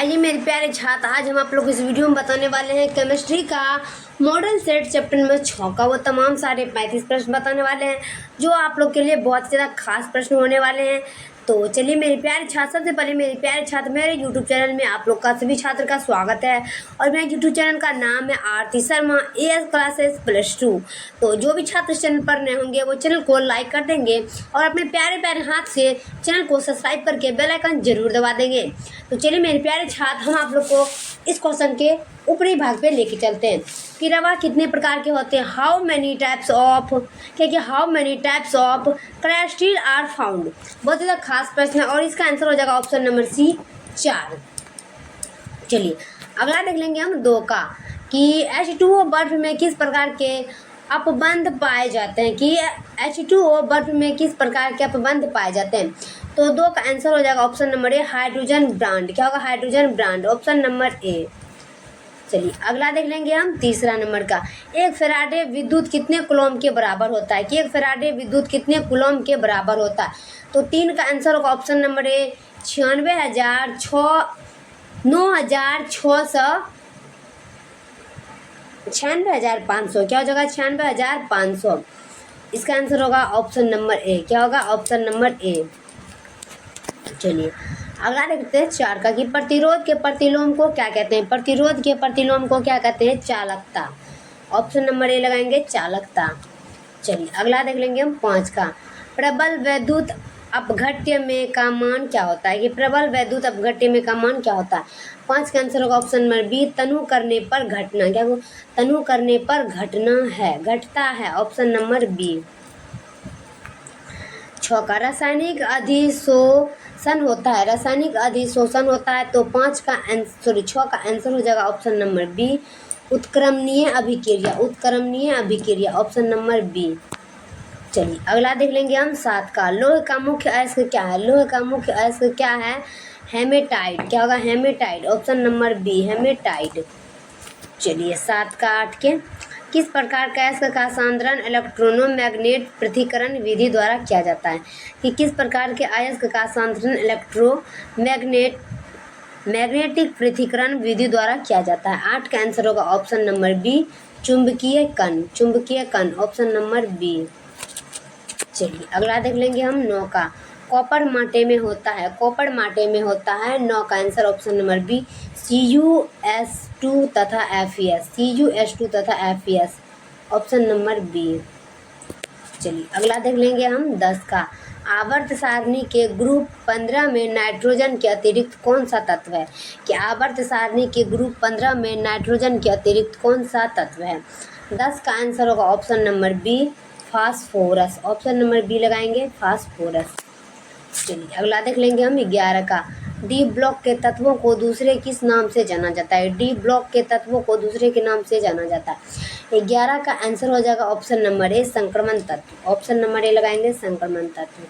आइए मेरे प्यारे छात्र, आज हम आप लोग इस वीडियो में बताने वाले हैं केमिस्ट्री का मॉडल सेट चैप्टर नंबर 6 का वो तमाम सारे 35 प्रश्न बताने वाले हैं जो आप लोग के लिए बहुत ज़्यादा खास प्रश्न होने वाले हैं। तो चलिए मेरे प्यारे छात्र, सबसे पहले मेरे प्यारे छात्र, मेरे यूट्यूब चैनल में आप लोग का सभी छात्र का स्वागत है और मेरे यूट्यूब चैनल का नाम है आरती शर्मा AS क्लासेस +2। तो जो भी छात्र इस चैनल पर नए होंगे वो चैनल को लाइक कर देंगे और अपने प्यारे प्यारे हाथ से चैनल को सब्सक्राइब करके बेल आइकन जरूर दबा देंगे। तो चलिए मेरे प्यारे छात्र, हम आप लोग को इस क्वेश्चन के ऊपरी भाग पे लेके चलते हैं कि रवा कितने प्रकार के होते हैं। How many types of crystal are found. बहुत ज़्यादा खास प्रश्न है और इसका आंसर हो जाएगा ऑप्शन नंबर सी 4। चलिए अगला देख लेंगे हम 2 का कि H2O बर्फ में किस प्रकार के अपबंध पाए जाते हैं कि H2O बर्फ में किस प्रकार के अपबंध पाए जाते हैं। तो 2 का आंसर हो जाएगा ऑप्शन नंबर ए हाइड्रोजन बॉन्ड। क्या होगा? Hydrogen bond, option number a. चलिए अगला देख लेंगे हम 3 नंबर का। एक फैराडे विद्युत कितने कूलम के बराबर होता है कि एक फैराडे विद्युत कितने कूलम के बराबर होता है। तो 3 का आंसर होगा ऑप्शन नंबर ए 96,500। क्या हो जाएगा? 96,500। इसका आंसर होगा ऑप्शन नंबर ए। क्या होगा? Option number a. चलिए अगला देखते हैं 4 का कि प्रतिरोध के प्रतिलोम को क्या कहते हैं। प्रतिरोध के प्रतिलोम को क्या कहते हैं? चालकता। ऑप्शन नंबर ए लगाएंगे, चालकता। चलिए अगला देख लेंगे हम 5 का। प्रबल वैद्युत अपघट्य में का मान क्या होता है कि प्रबल वैद्युत अपघट्य में का मान क्या होता है। 5 का आंसर होगा ऑप्शन नंबर बी तनु करने पर घटना। क्या वो तनु करने पर घटना है, घटता है, ऑप्शन नंबर बी। 6 का रासायनिक अधिशोषण होता है। रासायनिक अधिशोषण होता है तो 6 का आंसर हो जाएगा ऑप्शन नंबर बी उत्क्रमणीय अभिक्रिया। उत्क्रमणीय अभिक्रिया, ऑप्शन नंबर बी। चलिए अगला देख लेंगे हम 7 का। लोहे का मुख्य अयस्क क्या है। लोहे का मुख्य अयस्क क्या है? हेमेटाइट। क्या होगा? Hematite, option number B hematite. चलिए 7 का 8 के किस प्रकार का अयस्क का सांद्रण इलेक्ट्रोमैग्नेट पृथक्करण विधि द्वारा किया जाता है कि किस प्रकार के अयस्क का सांद्रण मैग्नेटिक पृथक्करण विधि द्वारा किया जाता है। 8 का आंसर होगा ऑप्शन नंबर बी चुंबकीय कण। चुंबकीय कण, ऑप्शन नंबर बी। चलिए अगला देख लेंगे हम 9 का। कॉपर माटे में होता है। कॉपर माटे में होता है। 9 का answer option number B CuS2 तथा FeS। CuS2 तथा FeS, ऑप्शन नंबर बी। चलिए अगला देख लेंगे हम 10 का। आवर्त सारणी के ग्रुप 15 में नाइट्रोजन के अतिरिक्त कौन सा तत्व है कि आवर्त सारणी के ग्रुप 15 में नाइट्रोजन के अतिरिक्त कौन सा तत्व है। 10 का आंसर होगा option number B phosphorus. Option number B लगाएंगे, फास्फोरस। चलिए अगला देख लेंगे हम 11 का। डी ब्लॉक के तत्वों को दूसरे किस नाम से जाना जाता है। डी ब्लॉक के तत्वों को दूसरे के नाम से जाना जाता है। 11 का आंसर हो जाएगा ऑप्शन नंबर ए संक्रमण तत्व। ऑप्शन नंबर ए लगाएंगे, संक्रमण तत्व।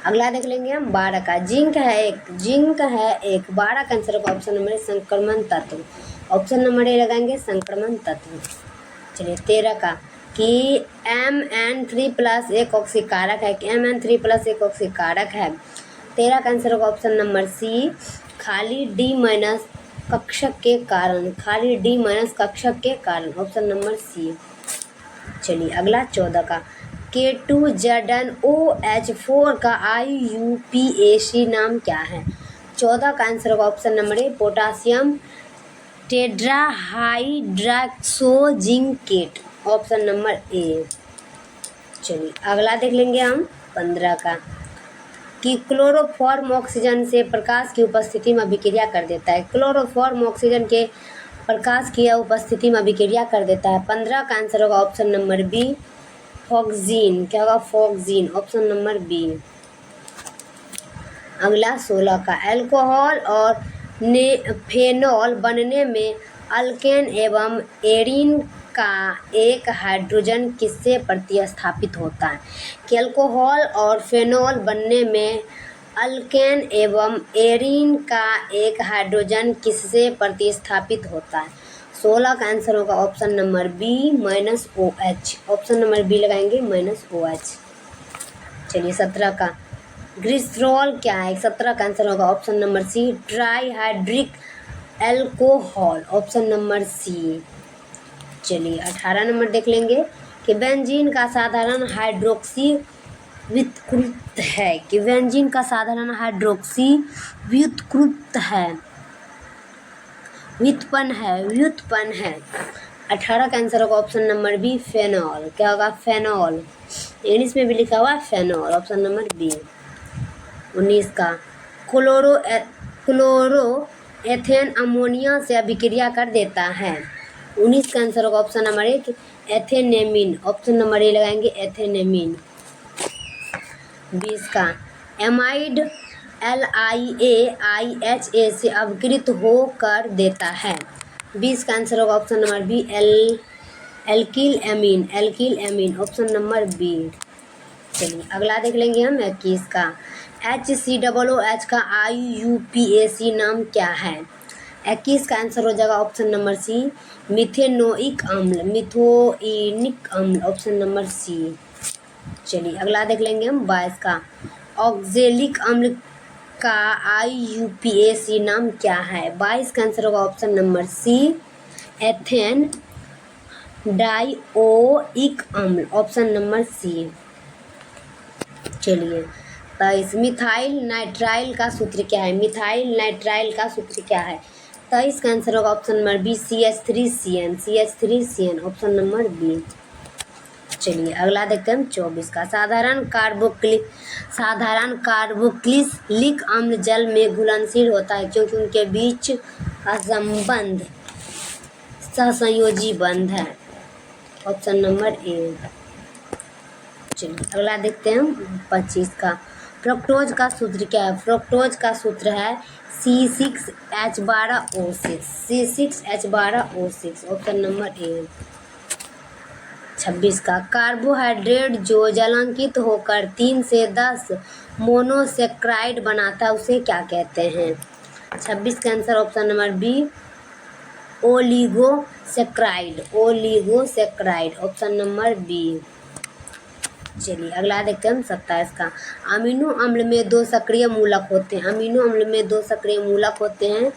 अगला देख लेंगे हम 12 का। जिंक है एक। 12 का आंसर होगा ऑप्शन नंबर ए संक्रमण तत्व। ऑप्शन नंबर ए लगाएंगे, संक्रमण तत्व। चलिए 13 का कि Mn3+ एक ऑक्सीकारक है कि Mn3+ एक ऑक्सीकारक है। 13 का आंसर होगा ऑप्शन नंबर सी खाली D- कक्षक के कारण। खाली D- कक्षक के कारण, ऑप्शन नंबर सी। चलिए अगला 14 का। K2ZnOH4 का IUPAC नाम क्या है। 14 का आंसर होगा option number a potassium tetrahydroxozincate, option number a. चलिए अगला देख लेंगे हम 15 का कि क्लोरोफॉर्म ऑक्सीजन से प्रकाश की उपस्थिति में अभिक्रिया कर देता है। क्लोरोफॉर्म ऑक्सीजन के प्रकाश की उपस्थिति में अभिक्रिया कर देता है। 15 का आंसर होगा ऑप्शन नंबर बी फॉक्जीन। क्या होगा? फॉक्जीन, ऑप्शन नंबर बी। अगला 16 का। अल्कोहल और फेनॉल बनने में अल्केन एवं एरीन का एक हाइड्रोजन किससे प्रतिस्थापित होता है कि अल्कोहल और फेनॉल बनने में अल्केन एवं एरीन का एक हाइड्रोजन किससे प्रतिस्थापित होता है। 16 का आंसर होगा option number B -OH। Option number B लगाएंगे, -OH। चलिए 17 का। ग्लिसरॉल क्या है? 17 का आंसर होगा option number C, tri hydric alcohol, option number C. चलिए 18 नंबर देख लेंगे कि बेंजीन का साधारण हाइड्रोक्सी व्युत्कृत है, कि बेंजीन का साधारण हाइड्रोक्सी व्युत्कृत है, व्युत्पन्न है। 18 का आंसर होगा ऑप्शन नंबर बी, फेनॉल। क्या होगा? फेनॉल। इंग्लिश में भी लिखा हुआ है फेनॉल, ऑप्शन नंबर बी। 19 का क्लोरो एथेन अमोनिया से अभिक्रिया कर देता है। 19 का आंसर होगा ऑप्शन नंबर एक, एथेनेमिन, ऑप्शन नंबर ए लगाएंगे, एथेनेमिन। 20 का एमाइड LIAIHA से अवकृत हो कर देता है। 20 का आंसर होगा option number B, alkyl amine, option number B. चलिए अगला देख लेंगे हम 21 का HCOOH का IUPAC नाम क्या है? 21 का आंसर हो जाएगा ऑप्शन नंबर सी, मिथेनोइक अम्ल, ऑप्शन नंबर सी। चलिए अगला देख लेंगे हम 22 का ऑक्जेलिक अम्ल का IUPAC नाम क्या है? 22 का आंसर होगा option number C, ethane dioic अम्ल, ऑप्शन नंबर सी। चलिए 23 मिथाइल नाइट्राइल का सूत्र क्या है? मिथाइल नाइट्राइल का सूत्र क्या है? 23 का आंसर होगा option number B, CH3CN, option number B. चलिए अगला देखते हैं हम 24 का साधारण कार्बोक्सिलिक अम्ल जल में घुलनशील होता है क्योंकि उनके बीच का संबंध सहसंयोजी बंध है, ऑप्शन नंबर ए। चलिए अगला देखते हैं हम 25 का फ्रक्टोज का सूत्र क्या है? फ्रक्टोज का सूत्र है C6H12O6, ऑप्शन नंबर ए। 26 का कार्बोहाइड्रेट जो जलांकित होकर 3 से 10 मोनोसेक्राइड बनाता है उसे क्या कहते हैं? 26 का answer option number B, oligosaccharide, option number B. चलिए अगला देखते हैं हम 27 का अमीनो अम्ल में 2 सक्रिय मूलक होते हैं। अमीनो अम्ल में 2 सक्रिय मूलक होते हैं,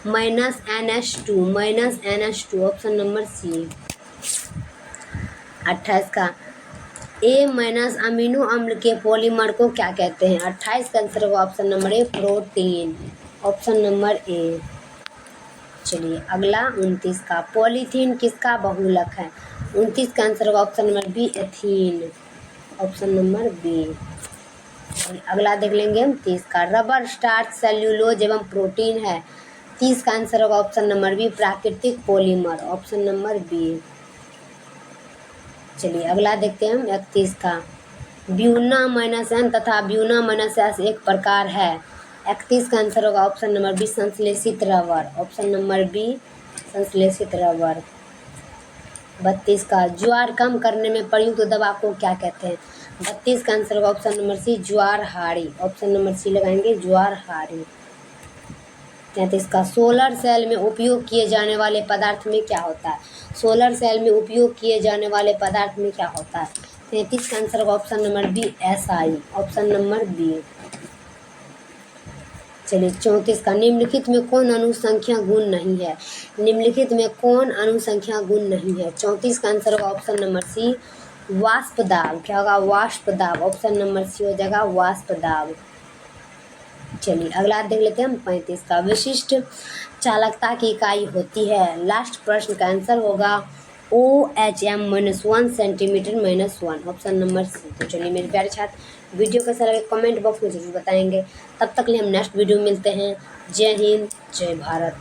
-NH2, ऑप्शन नंबर सी। 28 का A- अमीनो अम्ल के पॉलीमर को क्या कहते हैं? 28 का आंसर होगा option number A, protein, option number a. चलिए अगला 29 का पॉलीथीन किसका बहुलक है? 29 का आंसर होगा option number B, ethene, option number B. अगला देख लेंगे हम 30 का रबर स्टार्च सेल्यूलोज एवं प्रोटीन है। 30 का आंसर होगा ऑप्शन नंबर बी, प्राकृतिक पॉलीमर, ऑप्शन नंबर बी। चलिए अगला देखते हैं हम 31 का ब्यूना -N तथा ब्यूना -S एक प्रकार है। 31 का आंसर होगा ऑप्शन नंबर बी, संश्लेषित रबर, ऑप्शन नंबर बी, संश्लेषित रबर। 32 का ज्वार कम करने में प्रयुक्त दवा को क्या कहते हैं? 32 का आंसर होगा ऑप्शन नंबर सी, ज्वार हारी, ऑप्शन नंबर सी लगाएंगे, ज्वार हारी। 33 का सोलर सेल में उपयोग किए जाने वाले पदार्थ में क्या होता है? सोलर सेल में उपयोग किए जाने वाले पदार्थ में क्या होता है? 33 का आंसर होगा option number B, SI, option number B. चलिए 34 का निम्नलिखित में कौन अनुसंख्या गुण नहीं है? निम्नलिखित में कौन अनुसंख्या गुण नहीं है? 34 का आंसर होगा ऑप्शन नंबर सी, वाष्प दाब। क्या होगा? वाष्प दाब, ऑप्शन नंबर सी हो जाएगा, वाष्प दाब। चलिए अगला देख लेते हैं हम 35 का विशिष्ट चालकता की इकाई होती है। लास्ट प्रश्न का आंसर होगा OHM -1 centimetre -1, option number C. तो चलिए मेरे प्यारे छात्र, वीडियो कैसा लगे कमेंट बॉक्स में जरूर बताएंगे। तब तक लिए हम नेक्स्ट वीडियो मिलते हैं। जय हिंद, जय भारत।